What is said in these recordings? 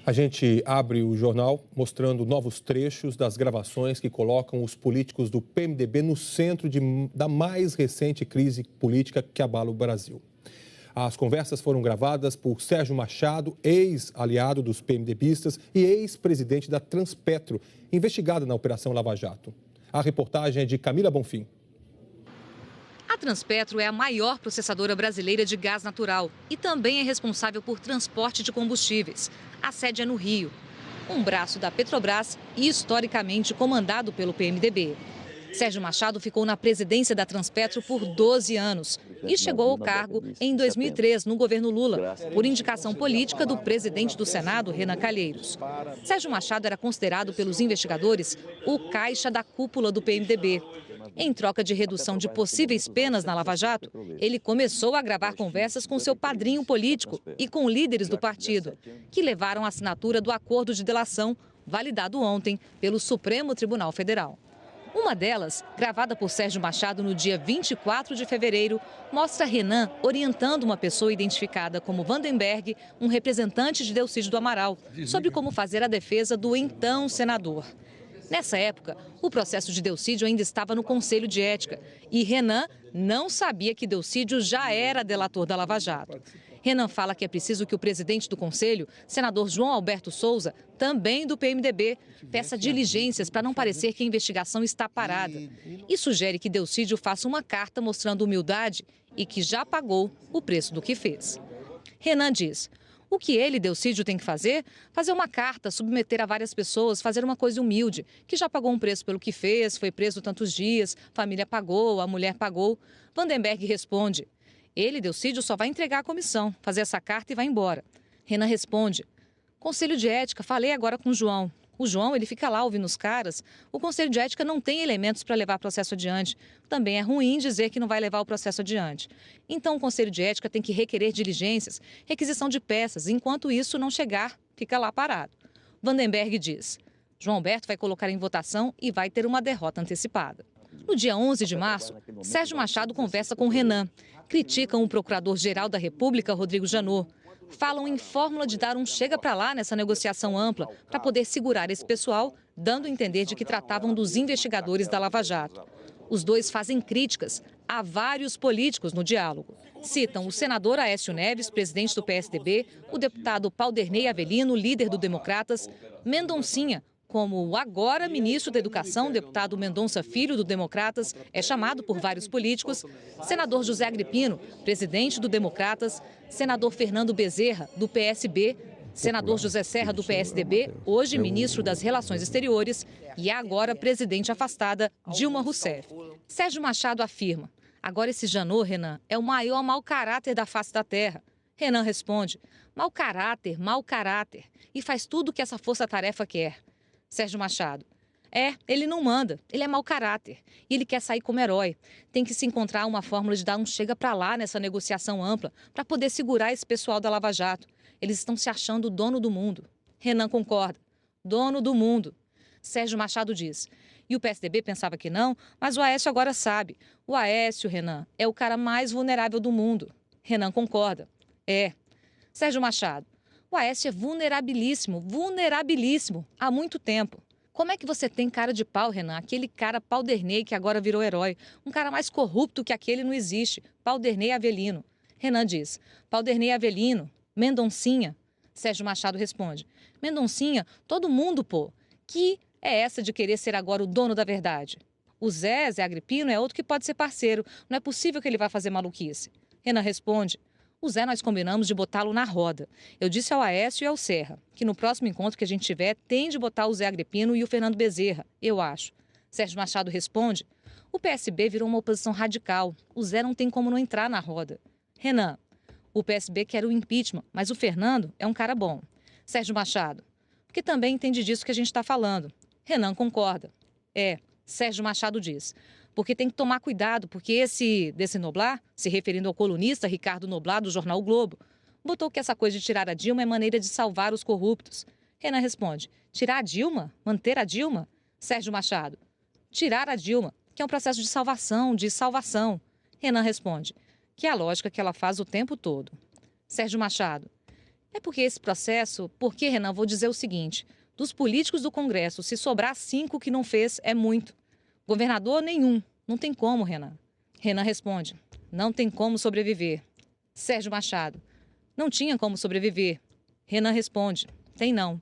A gente abre o jornal mostrando novos trechos das gravações que colocam os políticos do PMDB no centro da mais recente crise política que abala o Brasil. As conversas foram gravadas por Sérgio Machado, ex-aliado dos PMDBistas e ex-presidente da Transpetro, investigada na Operação Lava Jato. A reportagem é de Camila Bonfim. A Transpetro é a maior processadora brasileira de gás natural e também é responsável por transporte de combustíveis. A sede é no Rio, um braço da Petrobras e historicamente comandado pelo PMDB. Sérgio Machado ficou na presidência da Transpetro por 12 anos e chegou ao cargo em 2003, no governo Lula, por indicação política do presidente do Senado, Renan Calheiros. Sérgio Machado era considerado pelos investigadores o caixa da cúpula do PMDB. Em troca de redução de possíveis penas na Lava Jato, ele começou a gravar conversas com seu padrinho político e com líderes do partido, que levaram a assinatura do acordo de delação, validado ontem pelo Supremo Tribunal Federal. Uma delas, gravada por Sérgio Machado no dia 24 de fevereiro, mostra Renan orientando uma pessoa identificada como Vandenberg, um representante de Delcídio do Amaral, sobre como fazer a defesa do então senador. Nessa época, o processo de Delcídio ainda estava no Conselho de Ética e Renan não sabia que Delcídio já era delator da Lava Jato. Renan fala que é preciso que o presidente do Conselho, senador João Alberto Souza, também do PMDB, peça diligências para não parecer que a investigação está parada. E sugere que Delcídio faça uma carta mostrando humildade e que já pagou o preço do que fez. Renan diz: o que ele, Delcídio, tem que fazer? Fazer uma carta, submeter a várias pessoas, fazer uma coisa humilde, que já pagou um preço pelo que fez, foi preso tantos dias, família pagou, a mulher pagou. Vandenberg responde: ele, Delcídio, só vai entregar a comissão, fazer essa carta e vai embora. Renan responde: Conselho de Ética, falei agora com o João. O João, ele fica lá ouvindo os caras. O Conselho de Ética não tem elementos para levar o processo adiante. Também é ruim dizer que não vai levar o processo adiante. Então, o Conselho de Ética tem que requerer diligências, requisição de peças. Enquanto isso não chegar, fica lá parado. Vandenberg diz: João Alberto vai colocar em votação e vai ter uma derrota antecipada. No dia 11 de março, Sérgio Machado conversa com Renan. Criticam o Procurador-Geral da República, Rodrigo Janot. Falam em fórmula de dar um chega para lá nessa negociação ampla para poder segurar esse pessoal, dando a entender de que tratavam dos investigadores da Lava Jato. Os dois fazem críticas a vários políticos no diálogo. Citam o senador Aécio Neves, presidente do PSDB, o deputado Paulderney Avelino, líder do Democratas, Mendoncinha, como o agora ministro da Educação, deputado Mendonça Filho, do Democratas, é chamado por vários políticos, senador José Agripino, presidente do Democratas, senador Fernando Bezerra, do PSB, senador José Serra, do PSDB, hoje ministro das Relações Exteriores, e a agora presidente afastada, Dilma Rousseff. Sérgio Machado afirma: agora esse Janot, Renan, é o maior mau caráter da face da terra. Renan responde: mau caráter, e faz tudo o que essa força-tarefa quer. Sérgio Machado: ele não manda, ele é mau caráter e ele quer sair como herói. Tem que se encontrar uma fórmula de dar um chega para lá nessa negociação ampla para poder segurar esse pessoal da Lava Jato. Eles estão se achando o dono do mundo. Renan concorda: dono do mundo. Sérgio Machado diz: e o PSDB pensava que não, mas o Aécio agora sabe. O Aécio, Renan, é o cara mais vulnerável do mundo. Renan concorda: Sérgio Machado: o Aécio é vulnerabilíssimo, há muito tempo. Como é que você tem cara de pau, Renan? Aquele cara Paulderney que agora virou herói. Um cara mais corrupto que aquele não existe. Paulderney Avelino. Renan diz: Paulderney Avelino, Mendoncinha. Sérgio Machado responde: Mendoncinha, todo mundo, pô. Que é essa de querer ser agora o dono da verdade? O Zé Agripino é outro que pode ser parceiro. Não é possível que ele vá fazer maluquice. Renan responde: o Zé nós combinamos de botá-lo na roda. Eu disse ao Aécio e ao Serra que no próximo encontro que a gente tiver tem de botar o Zé Agripino e o Fernando Bezerra, eu acho. Sérgio Machado responde: o PSB virou uma oposição radical. O Zé não tem como não entrar na roda. Renan: o PSB quer o impeachment, mas o Fernando é um cara bom. Sérgio Machado: porque também entende disso que a gente está falando. Renan concorda: Sérgio Machado diz: porque tem que tomar cuidado, porque desse Noblar, se referindo ao colunista Ricardo Noblar, do jornal O Globo, botou que essa coisa de tirar a Dilma é maneira de salvar os corruptos. Renan responde: tirar a Dilma? Manter a Dilma? Sérgio Machado: tirar a Dilma, que é um processo de salvação. Renan responde: que é a lógica que ela faz o tempo todo. Sérgio Machado: É porque esse processo, porque, Renan, vou dizer o seguinte, dos políticos do Congresso, se sobrar 5 que não fez, é muito. Governador, nenhum. Não tem como, Renan. Renan responde, não tem como sobreviver. Sérgio Machado, não tinha como sobreviver. Renan responde, tem não.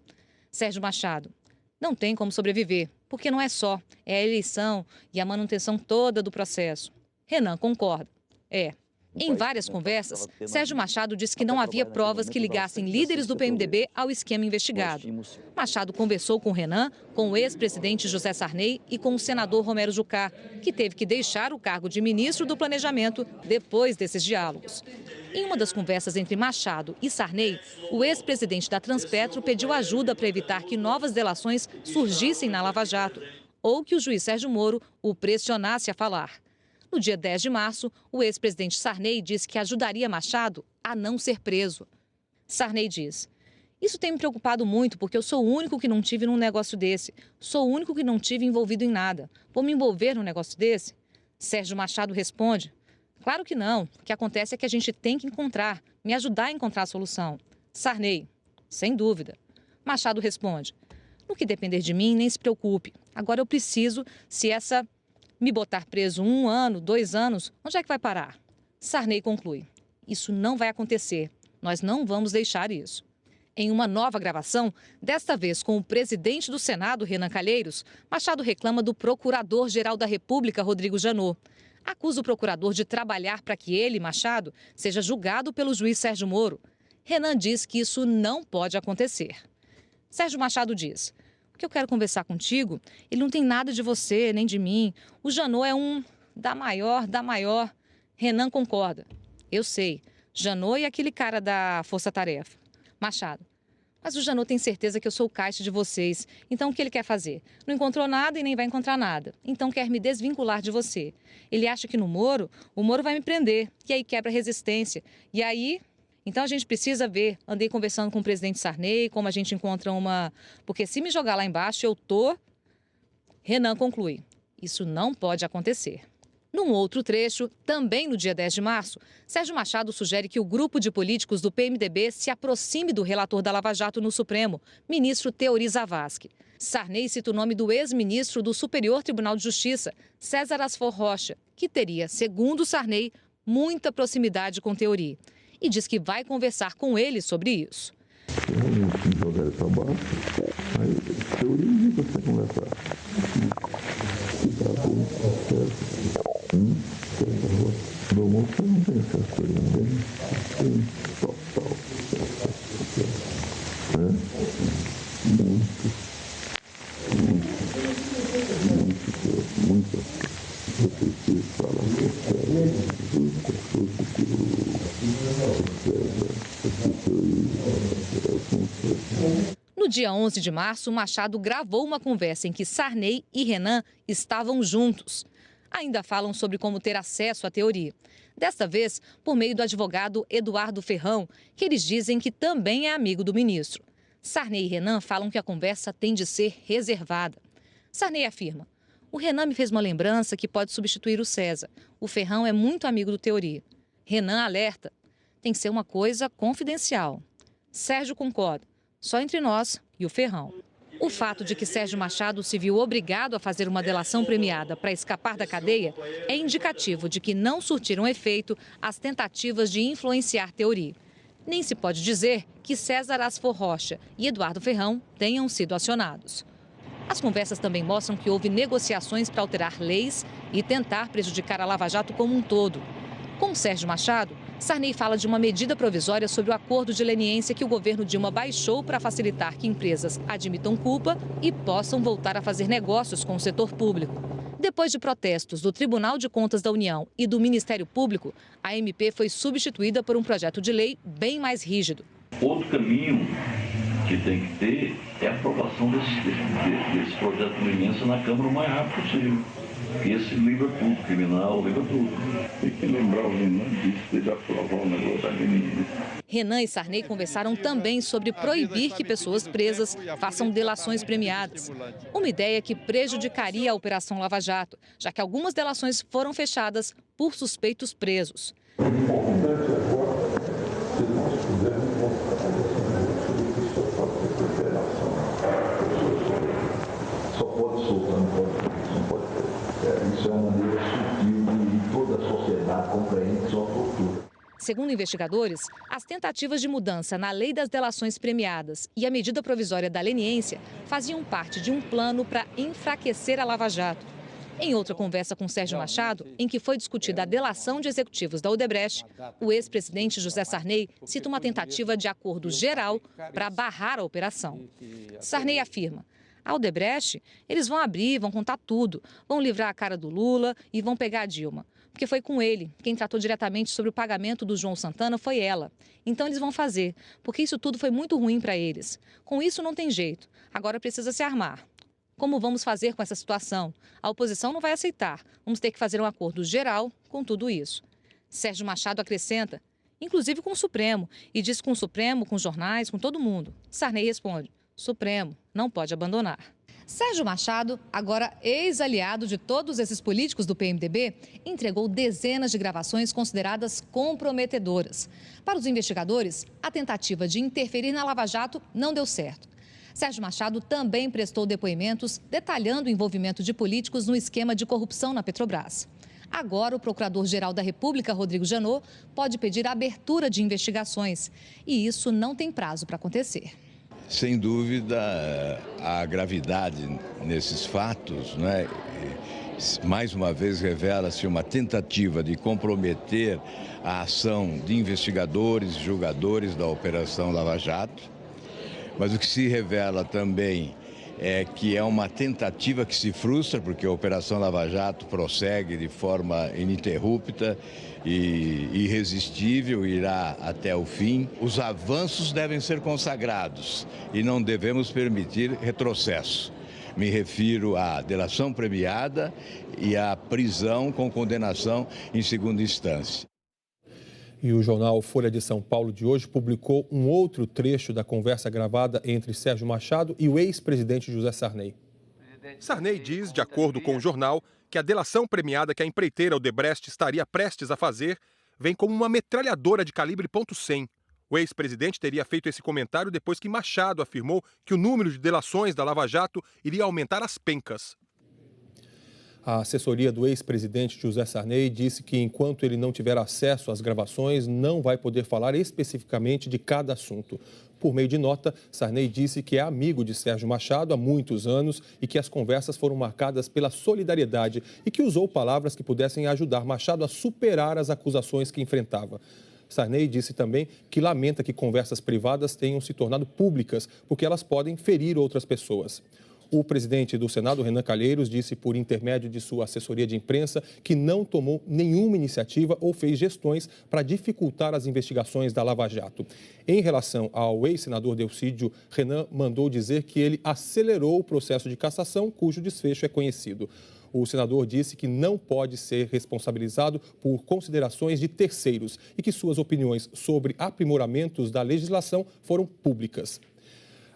Sérgio Machado, não tem como sobreviver, porque não é só, é a eleição e a manutenção toda do processo. Renan concorda. Em várias conversas, Sérgio Machado disse que não havia provas que ligassem líderes do PMDB ao esquema investigado. Machado conversou com Renan, com o ex-presidente José Sarney e com o senador Romero Jucá, que teve que deixar o cargo de ministro do Planejamento depois desses diálogos. Em uma das conversas entre Machado e Sarney, o ex-presidente da Transpetro pediu ajuda para evitar que novas delações surgissem na Lava Jato ou que o juiz Sérgio Moro o pressionasse a falar. No dia 10 de março, o ex-presidente Sarney disse que ajudaria Machado a não ser preso. Sarney diz, isso tem me preocupado muito porque eu sou o único que não tive num negócio desse. Sou o único que não tive envolvido em nada. Vou me envolver num negócio desse? Sérgio Machado responde, claro que não. O que acontece é que a gente tem que me ajudar a encontrar a solução. Sarney, sem dúvida. Machado responde, no que depender de mim, nem se preocupe. Agora eu preciso, me botar preso 1 ano, 2 anos, onde é que vai parar? Sarney conclui, isso não vai acontecer, nós não vamos deixar isso. Em uma nova gravação, desta vez com o presidente do Senado, Renan Calheiros, Machado reclama do Procurador-Geral da República, Rodrigo Janot. Acusa o procurador de trabalhar para que ele, Machado, seja julgado pelo juiz Sérgio Moro. Renan diz que isso não pode acontecer. Sérgio Machado diz, o que eu quero conversar contigo, ele não tem nada de você, nem de mim. O Janot é um da maior. Renan concorda. Eu sei. Janot e aquele cara da Força Tarefa. Machado. Mas o Janot tem certeza que eu sou o caixa de vocês. Então o que ele quer fazer? Não encontrou nada e nem vai encontrar nada. Então quer me desvincular de você. Ele acha que no Moro, o Moro vai me prender. E aí quebra a resistência. E aí... Então a gente precisa ver, andei conversando com o presidente Sarney, como a gente encontra uma... Porque se me jogar lá embaixo, eu tô... Renan conclui, isso não pode acontecer. Num outro trecho, também no dia 10 de março, Sérgio Machado sugere que o grupo de políticos do PMDB se aproxime do relator da Lava Jato no Supremo, ministro Teori Zavascki. Sarney cita o nome do ex-ministro do Superior Tribunal de Justiça, César Asfor Rocha, que teria, segundo Sarney, muita proximidade com Teori. E diz que vai conversar com ele sobre isso. Se jogar ele para baixo, aí Teori indica você conversar. Ficar com o processo. Do mundo você não tem acesso a ninguém. Tem total acesso. Muito. Eu preciso falar com No dia 11 de março, Machado gravou uma conversa em que Sarney e Renan estavam juntos. Ainda falam sobre como ter acesso à Teori. Desta vez, por meio do advogado Eduardo Ferrão, que eles dizem que também é amigo do ministro. Sarney e Renan falam que a conversa tem de ser reservada. Sarney afirma, o Renan me fez uma lembrança que pode substituir o César. O Ferrão é muito amigo do Teori. Renan alerta, tem que ser uma coisa confidencial. Sérgio concorda, só entre nós e o Ferrão. O fato de que Sérgio Machado se viu obrigado a fazer uma delação premiada para escapar da cadeia é indicativo de que não surtiram efeito as tentativas de influenciar Teori. Nem se pode dizer que César Asfor Rocha e Eduardo Ferrão tenham sido acionados. As conversas também mostram que houve negociações para alterar leis e tentar prejudicar a Lava Jato como um todo. Com Sérgio Machado, Sarney fala de uma medida provisória sobre o acordo de leniência que o governo Dilma baixou para facilitar que empresas admitam culpa e possam voltar a fazer negócios com o setor público. Depois de protestos do Tribunal de Contas da União e do Ministério Público, a MP foi substituída por um projeto de lei bem mais rígido. Outro caminho que tem que ter é a aprovação desse projeto de leniência na Câmara o mais rápido possível. Esse livra tudo, criminal, livra tudo. Tem que lembrar o Renan disso, de aprovar o negócio da leniência. Renan e Sarney conversaram também sobre proibir que pessoas presas façam delações premiadas. Uma ideia que prejudicaria a Operação Lava Jato, já que algumas delações foram fechadas por suspeitos presos. O importante agora, se nós pudermos mostrar isso é uma maneira sutil e toda a sociedade compreende sua postura. Segundo investigadores, as tentativas de mudança na lei das delações premiadas e a medida provisória da leniência faziam parte de um plano para enfraquecer a Lava Jato. Em outra conversa com Sérgio Machado, em que foi discutida a delação de executivos da Odebrecht, o ex-presidente José Sarney cita uma tentativa de acordo geral para barrar a operação. Sarney afirma: a Odebrecht, eles vão abrir, vão contar tudo, vão livrar a cara do Lula e vão pegar a Dilma. Porque foi com ele. Quem tratou diretamente sobre o pagamento do João Santana foi ela. Então eles vão fazer, porque isso tudo foi muito ruim para eles. Com isso não tem jeito. Agora precisa se armar. Como vamos fazer com essa situação? A oposição não vai aceitar. Vamos ter que fazer um acordo geral com tudo isso. Sérgio Machado acrescenta, inclusive com o Supremo, e diz com o Supremo, com os jornais, com todo mundo. Sarney responde: Supremo não pode abandonar. Sérgio Machado, agora ex-aliado de todos esses políticos do PMDB, entregou dezenas de gravações consideradas comprometedoras. Para os investigadores, a tentativa de interferir na Lava Jato não deu certo. Sérgio Machado também prestou depoimentos detalhando o envolvimento de políticos no esquema de corrupção na Petrobras. Agora, o Procurador-Geral da República, Rodrigo Janot, pode pedir a abertura de investigações. E isso não tem prazo para acontecer. Sem dúvida, a gravidade nesses fatos, né, mais uma vez revela-se uma tentativa de comprometer a ação de investigadores e julgadores da Operação Lava Jato, mas o que se revela também é que é uma tentativa que se frustra, porque a Operação Lava Jato prossegue de forma ininterrupta e irresistível, irá até o fim. Os avanços devem ser consagrados e não devemos permitir retrocesso. Me refiro à delação premiada e à prisão com condenação em segunda instância. E o jornal Folha de São Paulo de hoje publicou um outro trecho da conversa gravada entre Sérgio Machado e o ex-presidente José Sarney. Sarney diz, de acordo com o jornal, que a delação premiada que a empreiteira Odebrecht estaria prestes a fazer vem como uma metralhadora de calibre .100. O ex-presidente teria feito esse comentário depois que Machado afirmou que o número de delações da Lava Jato iria aumentar às pencas. A assessoria do ex-presidente José Sarney disse que, enquanto ele não tiver acesso às gravações, não vai poder falar especificamente de cada assunto. Por meio de nota, Sarney disse que é amigo de Sérgio Machado há muitos anos e que as conversas foram marcadas pela solidariedade e que usou palavras que pudessem ajudar Machado a superar as acusações que enfrentava. Sarney disse também que lamenta que conversas privadas tenham se tornado públicas, porque elas podem ferir outras pessoas. O presidente do Senado, Renan Calheiros, disse por intermédio de sua assessoria de imprensa que não tomou nenhuma iniciativa ou fez gestões para dificultar as investigações da Lava Jato. Em relação ao ex-senador Delcídio, Renan mandou dizer que ele acelerou o processo de cassação, cujo desfecho é conhecido. O senador disse que não pode ser responsabilizado por considerações de terceiros e que suas opiniões sobre aprimoramentos da legislação foram públicas.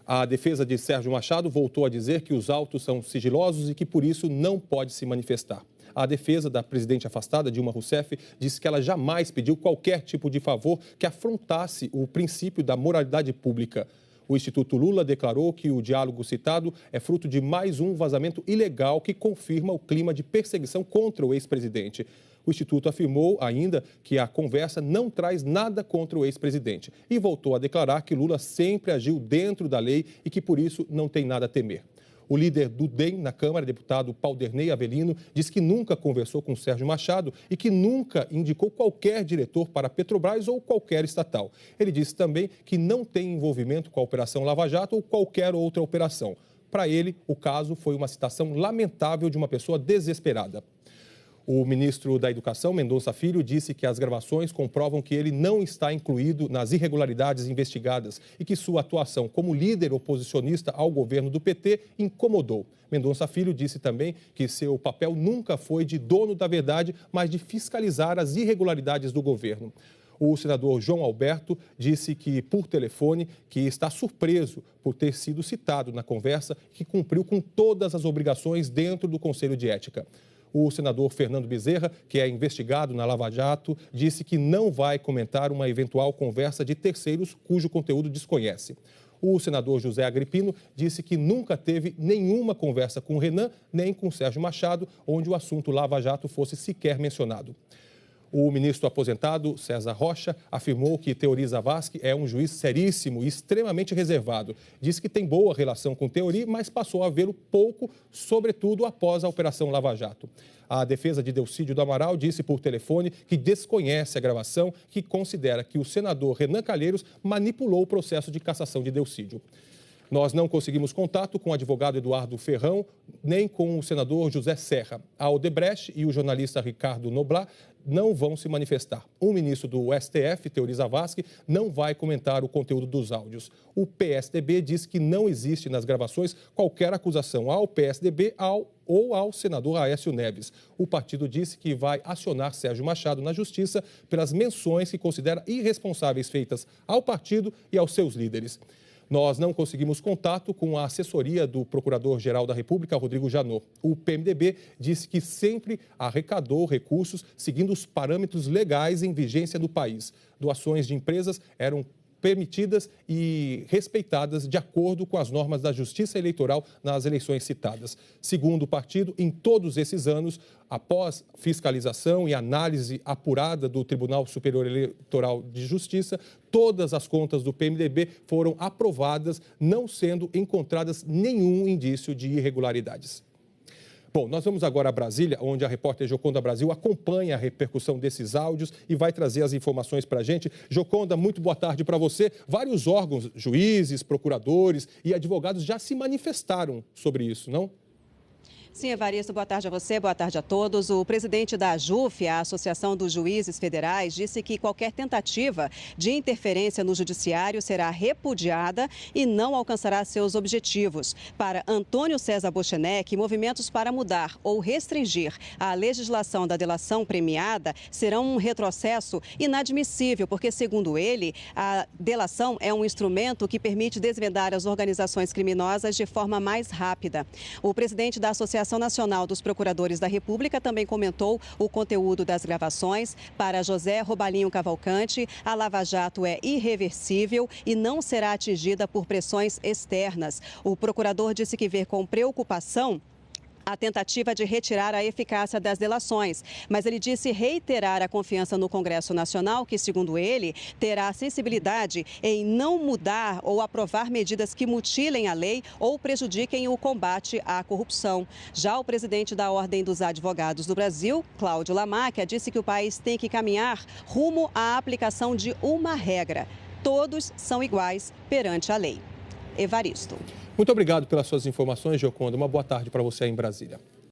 A defesa de Sérgio Machado voltou a dizer que os autos são sigilosos e que, por isso, não pode se manifestar. A defesa da presidente afastada, Dilma Rousseff, disse que ela jamais pediu qualquer tipo de favor que afrontasse o princípio da moralidade pública. O Instituto Lula declarou que o diálogo citado é fruto de mais um vazamento ilegal que confirma o clima de perseguição contra o ex-presidente. O Instituto afirmou ainda que a conversa não traz nada contra o ex-presidente e voltou a declarar que Lula sempre agiu dentro da lei e que, por isso, não tem nada a temer. O líder do DEM na Câmara, deputado Paulderney Avelino, disse que nunca conversou com Sérgio Machado e que nunca indicou qualquer diretor para a Petrobras ou qualquer estatal. Ele disse também que não tem envolvimento com a Operação Lava Jato ou qualquer outra operação. Para ele, o caso foi uma citação lamentável de uma pessoa desesperada. O ministro da Educação, Mendonça Filho, disse que as gravações comprovam que ele não está incluído nas irregularidades investigadas e que sua atuação como líder oposicionista ao governo do PT incomodou. Mendonça Filho disse também que seu papel nunca foi de dono da verdade, mas de fiscalizar as irregularidades do governo. O senador João Alberto disse que, por telefone, que está surpreso por ter sido citado na conversa e que cumpriu com todas as obrigações dentro do Conselho de Ética. O senador Fernando Bezerra, que é investigado na Lava Jato, disse que não vai comentar uma eventual conversa de terceiros cujo conteúdo desconhece. O senador José Agripino disse que nunca teve nenhuma conversa com Renan nem com Sérgio Machado, onde o assunto Lava Jato fosse sequer mencionado. O ministro aposentado, César Rocha, afirmou que Teori Zavascki é um juiz seríssimo e extremamente reservado. Disse que tem boa relação com Teori, mas passou a vê-lo pouco, sobretudo após a Operação Lava Jato. A defesa de Delcídio do Amaral disse por telefone que desconhece a gravação, que considera que o senador Renan Calheiros manipulou o processo de cassação de Delcídio. Nós não conseguimos contato com o advogado Eduardo Ferrão, nem com o senador José Serra. A Odebrecht e o jornalista Ricardo Noblat não vão se manifestar. O ministro do STF, Teori Zavascki, não vai comentar o conteúdo dos áudios. O PSDB diz que não existe nas gravações qualquer acusação ao PSDB ou ao senador Aécio Neves. O partido disse que vai acionar Sérgio Machado na Justiça pelas menções que considera irresponsáveis feitas ao partido e aos seus líderes. Nós não conseguimos contato com a assessoria do Procurador-Geral da República, Rodrigo Janot. O PMDB disse que sempre arrecadou recursos seguindo os parâmetros legais em vigência do país. Doações de empresas eram permitidas e respeitadas de acordo com as normas da Justiça Eleitoral nas eleições citadas. Segundo o partido, em todos esses anos, após fiscalização e análise apurada do Tribunal Superior Eleitoral de Justiça, todas as contas do PMDB foram aprovadas, não sendo encontradas nenhum indício de irregularidades. Bom, nós vamos agora a Brasília, onde a repórter Joconda Brasil acompanha a repercussão desses áudios e vai trazer as informações para a gente. Joconda, muito boa tarde para você. Vários órgãos, juízes, procuradores e advogados já se manifestaram sobre isso, não? Sim, Evaristo, boa tarde a você, boa tarde a todos. O presidente da AJUF, a Associação dos Juízes Federais, disse que qualquer tentativa de interferência no judiciário será repudiada e não alcançará seus objetivos. Para Antônio César Bochenek, movimentos para mudar ou restringir a legislação da delação premiada serão um retrocesso inadmissível, porque, segundo ele, a delação é um instrumento que permite desvendar as organizações criminosas de forma mais rápida. O presidente da Associação Nacional dos Procuradores da República também comentou o conteúdo das gravações. Para José Robalinho Cavalcante, a Lava Jato é irreversível e não será atingida por pressões externas. O procurador disse que vê com preocupação a tentativa de retirar a eficácia das delações, mas ele disse reiterar a confiança no Congresso Nacional, que, segundo ele, terá sensibilidade em não mudar ou aprovar medidas que mutilem a lei ou prejudiquem o combate à corrupção. Já o presidente da Ordem dos Advogados do Brasil, Cláudio Lamáquia, disse que o país tem que caminhar rumo à aplicação de uma regra: todos são iguais perante a lei. Evaristo. Muito obrigado pelas suas informações, Joconda. Uma boa tarde para você aí em Brasília.